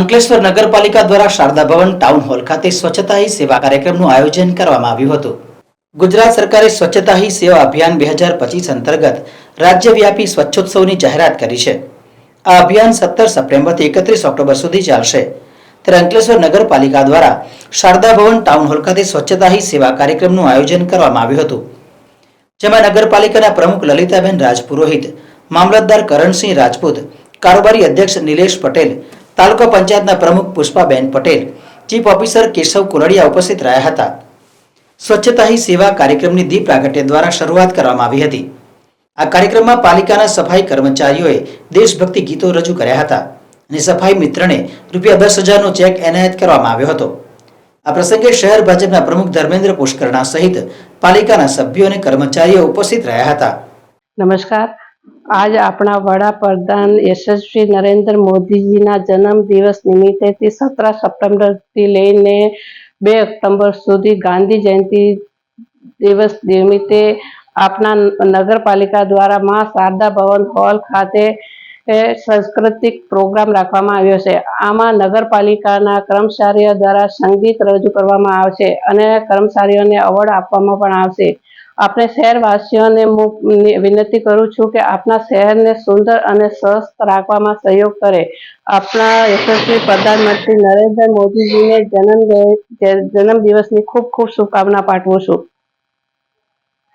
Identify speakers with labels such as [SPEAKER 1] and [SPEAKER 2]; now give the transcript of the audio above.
[SPEAKER 1] અંકલેશ્વર નગરપાલિકા દ્વારા શારદા ભવન town hall ખાતે સ્વચ્છતા હી સેવા કાર્યક્રમનું આયોજન કરવામાં આવ્યું હતું। ગુજરાત સરકારે સ્વચ્છતા હી સેવા અભિયાન 2025 અંતર્ગત રાજ્યવ્યાપી સ્વચ્છોત્સવની જાહેરાત કરી છે। આ અભિયાન 17 સપ્ટેમ્બરથી 31 ઓક્ટોબર સુધી ચાલશે। ત્યારે અંકલેશ્વર નગરપાલિકા દ્વારા શારદા ભવન ટાઉન હોલ ખાતે સ્વચ્છતા હી સેવા કાર્યક્રમનું આયોજન કરવામાં આવ્યું હતું, જેમાં નગરપાલિકાના પ્રમુખ લલિતાબેન રાજપુરોહિત, મામલતદાર કરણસિંહ રાજપૂત, કારોબારી અધ્યક્ષ નિલેશ પટેલ, તાલુકા પંચાયતના પ્રમુખ પુષ્પાબેન પટેલ, ચીફ ઓફિસર કેશવ કુલડિયા ઉપસ્થિત રહ્યા હતા। સ્વચ્છતા હી સેવા કાર્યક્રમની દીપ પ્રાગટ્ય દ્વારા શરૂઆત કરવામાં આવી હતી। આ કાર્યક્રમમાં પાલિકાના સફાઈ કર્મચારીઓએ દેશભક્તિ ગીતો રજૂ કર્યા હતા અને સફાઈ મિત્રને ₹10,000નો ચેક એનાયત કરવામાં આવ્યો હતો। આ પ્રસંગે શહેર ભાજપના પ્રમુખ ધર્મેન્દ્ર પુષ્કરણા સહિત પાલિકાના સભ્યો અને કર્મચારીઓ ઉપસ્થિત રહ્યા હતા।
[SPEAKER 2] નમસ્કાર। आज अपना वडाप्रधान यशस्वी नरेंद्र मोदी जी ना जन्म दिवस निमित्ते 17 सप्टेम्बर थी लईने 2 ऑक्टोबर सुधी गांधी जयंती दिवस निमित्ते अपना नगरपालिका द्वारा मां शारदा भवन हॉल खाते सांस्कृतिक प्रोग्राम राखवामां आव्यो छे। आमां नगरपालिकाना कर्मचारीओ द्वारा संगीत रजू करवामां आवशे अने कर्मचारीओने अवॉर्ड आपवामां पण आवशे। अपने शहरवासीओने विनती करूं छूं कि अपना शहर ने सुंदर और स्वस्थ राखवामां सहयोग करे। अपना यशस्वी प्रधानमंत्री नरेंद्र मोदी जी ने जन्म दिवस की खूब खूब शुभकामना पाठवुं छूं।